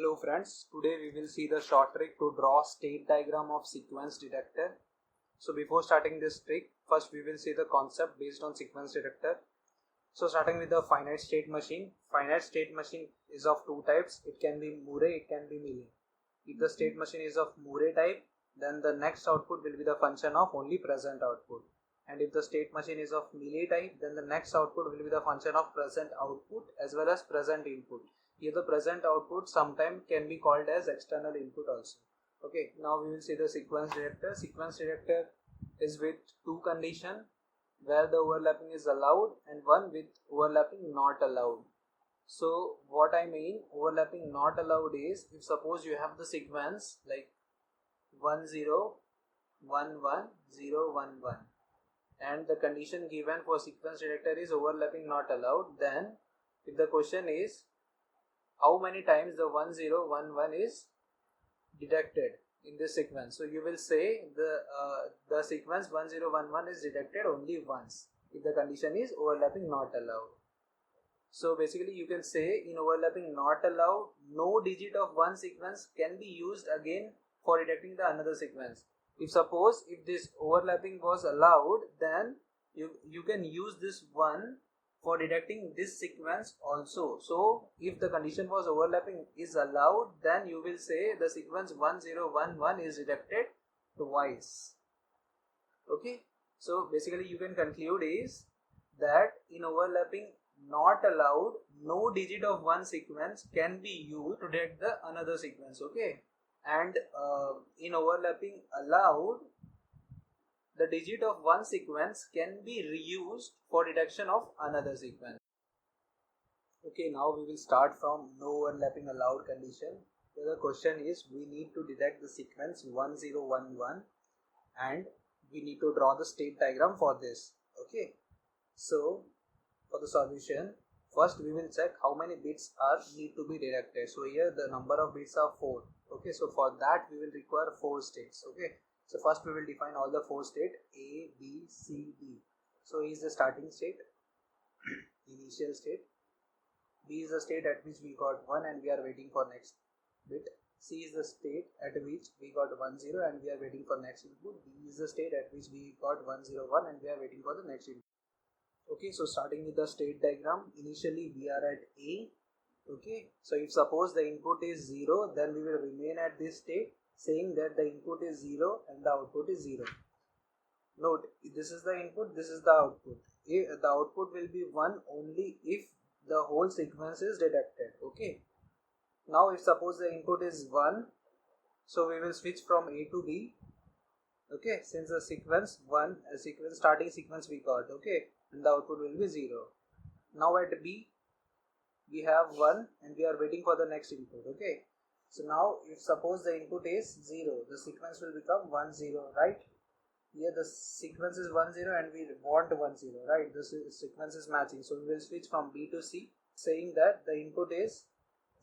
Hello friends, today we will see the short trick to draw state diagram of sequence detector. So before starting this trick, first we will see the concept based on sequence detector. So starting with the finite state machine. Finite state machine is of two types. It can be Murray, it can be Mealy. If the state machine is of Murray type, then the next output will be the function of only present output. And if the state machine is of Mealy type, then the next output will be the function of present output as well as present input. Here the present output sometimes can be called as external input also. Okay, now we will see the sequence detector. Sequence detector is with two conditions where the overlapping is allowed and one with overlapping not allowed. So what I mean overlapping not allowed is, if suppose you have the sequence like 1 0 1 1 0 1 1 and the condition given for sequence detector is overlapping not allowed, then if the question is how many times the 1 0 1 1 is detected in this sequence, so you will say the sequence 1 0 1 1 is detected only once if the condition is overlapping not allowed. So basically you can say in overlapping not allowed, no digit of one sequence can be used again for detecting the another sequence. If suppose if this overlapping was allowed, then you can use this one for detecting this sequence also. So if the condition was overlapping is allowed, then you will say the sequence 1 0 1 1 is detected twice. Okay, so basically you can conclude is that in overlapping not allowed, no digit of one sequence can be used to detect the another sequence. Okay, and in overlapping allowed, the digit of one sequence can be reused for detection of another sequence. Okay, now we will start from no overlapping allowed condition. So the question is, we need to detect the sequence 1 0 1 1 and we need to draw the state diagram for this. Okay, so for the solution, first we will check how many bits are need to be detected. So here the number of bits are 4. Okay, so for that we will require 4 states. Okay, so first we will define all the 4 states A, B, C, D. So A is the starting state, initial state. B is the state at which we got 1 and we are waiting for next bit. C is the state at which we got 1 0 and we are waiting for next input. D is the state at which we got 1 0 1 and we are waiting for the next input. Okay, so starting with the state diagram, initially we are at A. Okay, so if suppose the input is 0, then we will remain at this state saying that the input is 0 and the output is 0. Note, this is the input, this is the output. The output will be 1 only if the whole sequence is detected. Okay, now if suppose the input is 1, so we will switch from A to B. Okay, since the sequence 1, starting sequence we got. Okay, and the output will be 0. Now at B we have 1 and we are waiting for the next input. Okay, so now if suppose the input is 0, the sequence will become 1 0, right? Here the sequence is 1 0 and we want 1 0, right? The sequence is matching, so we will switch from B to C saying that the input is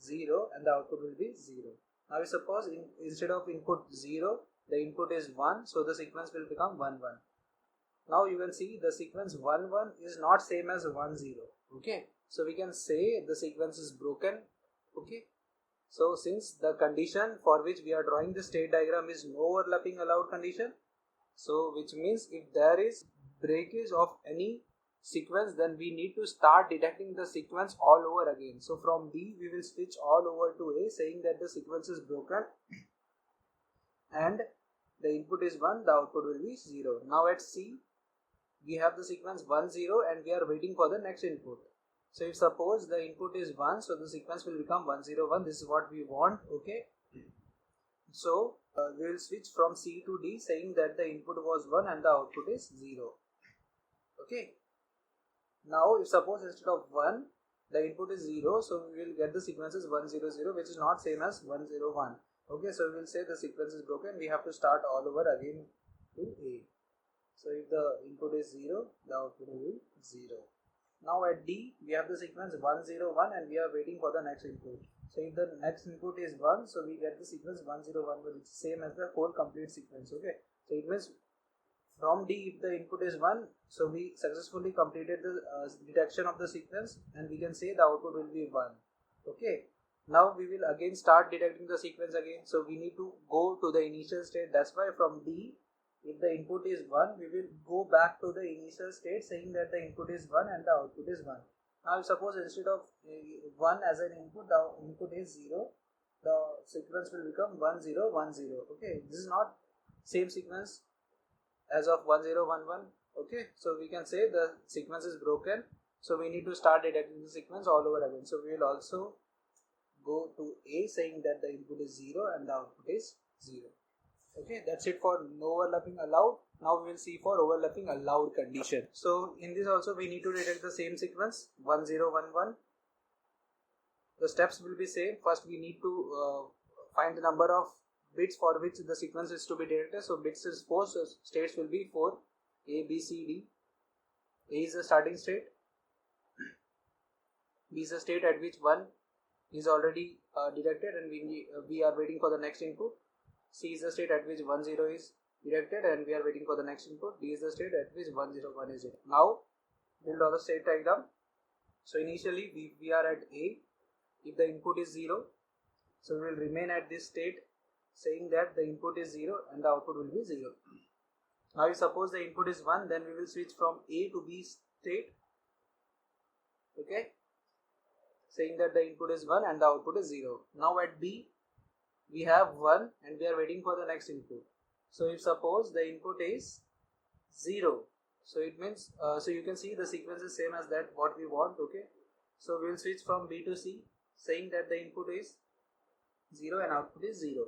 0 and the output will be 0. Now suppose instead of input 0 the input is 1, so the sequence will become 1 1. Now you can see the sequence 1 1 is not same as 1 0. Okay, so we can say the sequence is broken. Okay, so since the condition for which we are drawing the state diagram is no overlapping allowed condition, so which means if there is breakage of any sequence, then we need to start detecting the sequence all over again. So from B we will switch all over to A saying that the sequence is broken and the input is 1, the output will be 0. Now at C we have the sequence 1 0 and we are waiting for the next input. So if suppose the input is 1, so the sequence will become 1 0 1. This is what we want. Okay, so we will switch from C to D saying that the input was 1 and the output is 0. Okay, now if suppose instead of 1 the input is 0, so we will get the sequences 1 0 0, which is not same as 1 0 1. Okay, so we will say the sequence is broken, we have to start all over again to A. So if the input is 0, the output will be 0. Now at D we have the sequence 1 0 1 and we are waiting for the next input. So if the next input is 1, so we get the sequence 1 0 1 1, which is same as the whole complete sequence. Okay, so it means from D if the input is 1, so we successfully completed the detection of the sequence and we can say the output will be 1. Okay, Now we will again start detecting the sequence again. So we need to go to the initial state. That's why from D, if the input is 1, we will go back to the initial state saying that the input is 1 and the output is 1. Now suppose instead of 1 as an input, the input is 0, the sequence will become 1 0 1 0. Okay, this is not same sequence as of 1 0 1 1. Okay, so we can say the sequence is broken, so we need to start detecting the sequence all over again. So we will also go to A saying that the input is 0 and the output is 0. Okay, that's it for no overlapping allowed. Now we will see for overlapping allowed condition. So in this also we need to detect the same sequence 1 0 1 1. The steps will be same. First we need to find the number of bits for which the sequence is to be detected. So bits is 4, so states will be 4, A, B, C, D. A is the starting state, B is the state at which 1 is already detected and we are waiting for the next input. C is the state at which 1 0 is detected and we are waiting for the next input. D is the state at which 1 0 1 is detected. Now we'll draw the state diagram. So initially we are at A. If the input is 0, so we will remain at this state saying that the input is 0 and the output will be 0. Now if suppose the input is 1, then we will switch from A to B state. Okay, saying that the input is 1 and the output is 0. Now at B we have 1 and we are waiting for the next input. So if suppose the input is 0, so it means so you can see the sequence is same as that what we want. Okay, so we will switch from B to C saying that the input is 0 and output is 0.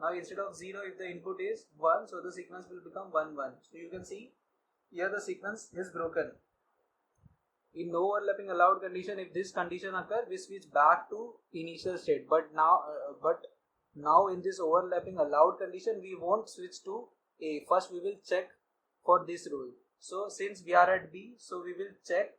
Now instead of 0, if the input is 1, so the sequence will become 1 1. So you can see here the sequence is broken. In no overlapping allowed condition, if this condition occur, we switch back to initial state. But now in this overlapping allowed condition, we won't switch to A. First we will check for this rule. So since we are at B, so we will check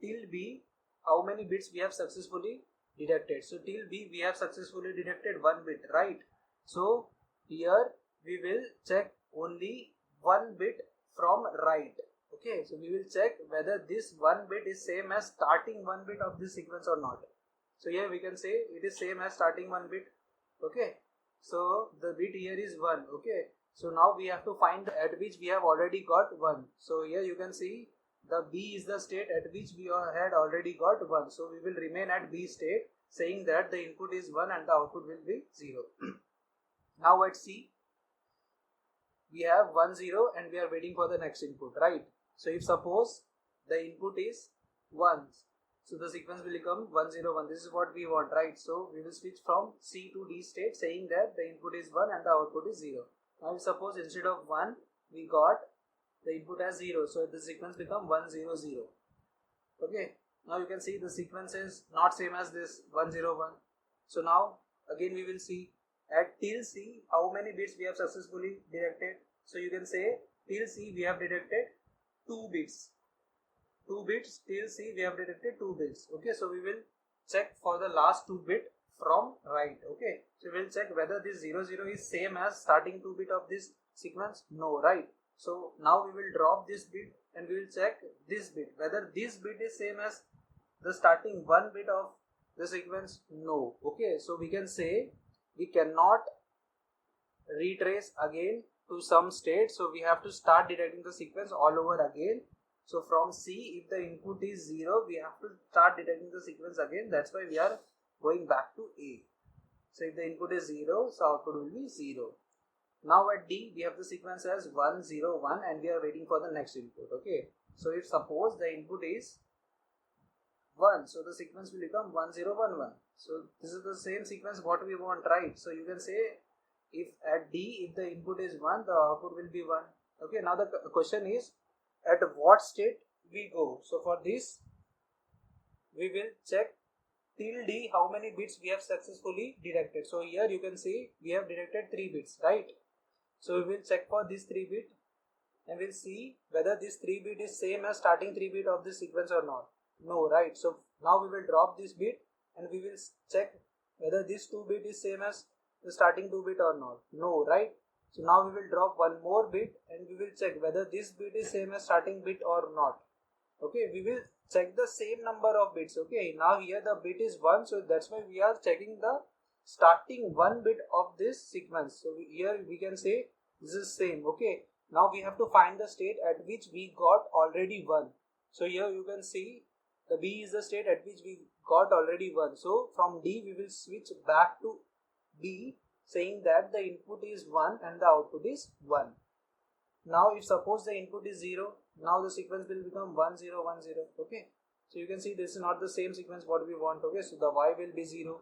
till B how many bits we have successfully detected. So till B we have successfully detected 1 bit, right? So here we will check only 1 bit from right. Okay, so we will check whether this 1 bit is same as starting 1 bit of this sequence or not. So here we can say it is same as starting 1 bit. Okay, so the bit here is 1. Okay, so now we have to find at which we have already got 1. So here you can see the B is the state at which we had already got 1. So we will remain at B state saying that the input is 1 and the output will be 0. Now at C we have 1 0 and we are waiting for the next input, right? So if suppose the input is 1, so the sequence will become 1 0 1. This is what we want, right? So we will switch from C to D state saying that the input is 1 and the output is 0. Now suppose instead of 1 we got the input as 0, so the sequence become 1 0 0. Okay, now you can see the sequence is not same as this 1 0 1. So now again we will see at till C how many bits we have successfully detected. So you can say till C we have detected 2 bits. 2 bits till C we have detected 2 bits. Okay, so we will check for the last 2 bit from right. Okay, so we will check whether this 0 0 is same as starting 2 bit of this sequence. No, right? So now we will drop this bit and we will check this bit whether this bit is same as the starting 1 bit of the sequence. No. Okay, so we can say we cannot retrace again to some state, so we have to start detecting the sequence all over again. So from C, if the input is 0, we have to start detecting the sequence again. That's why we are going back to A. So if the input is 0, so output will be 0. Now at D, we have the sequence as 1 0 1 and we are waiting for the next input. Okay, so if suppose the input is 1, so the sequence will become 1 0 1 1. So this is the same sequence what we want, right? So you can say if at D, if the input is 1, the output will be 1. Okay, now the question is at what state we go. So for this we will check till D how many bits we have successfully detected. So here you can see we have detected 3 bits, right? So we will check for this 3 bit and we'll see whether this 3 bit is same as starting 3 bit of this sequence or not. No, right? So now we will drop this bit and we will check whether this 2 bit is same as the starting 2 bit or not. No, right? So now we will drop one more bit and we will check whether this bit is same as starting bit or not. Okay, we will check the same number of bits. Okay, now here the bit is 1, so that's why we are checking the starting 1 bit of this sequence. So here we can say this is same. Okay, now we have to find the state at which we got already 1. So here you can see the B is the state at which we got already 1. So from D we will switch back to B, saying that the input is 1 and the output is 1. Now if suppose the input is 0, now the sequence will become 1 0 1 0. Okay, so you can see this is not the same sequence what we want. Okay, so the Y will be 0.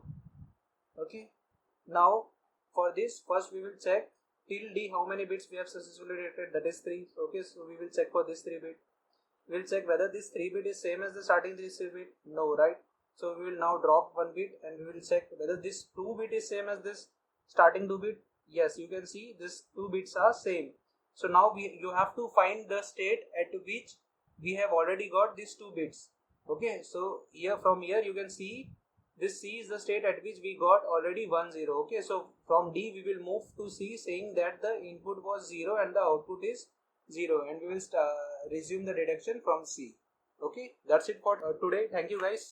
Okay, now for this first we will check till D how many bits we have successfully detected, that is 3. Okay, so we will check for this 3 bit. We will check whether this 3 bit is same as the starting 3 bit. No, right? So we will now drop 1 bit and we will check whether this 2 bit is same as this starting 2 bit. Yes, you can see this 2 bits are same. So now you have to find the state at which we have already got these 2 bits. Okay, so here from here you can see this C is the state at which we got already 1 0. Okay, so from D we will move to C, saying that the input was 0 and the output is 0, and we will resume the deduction from C. Okay, that's it for today. Thank you guys.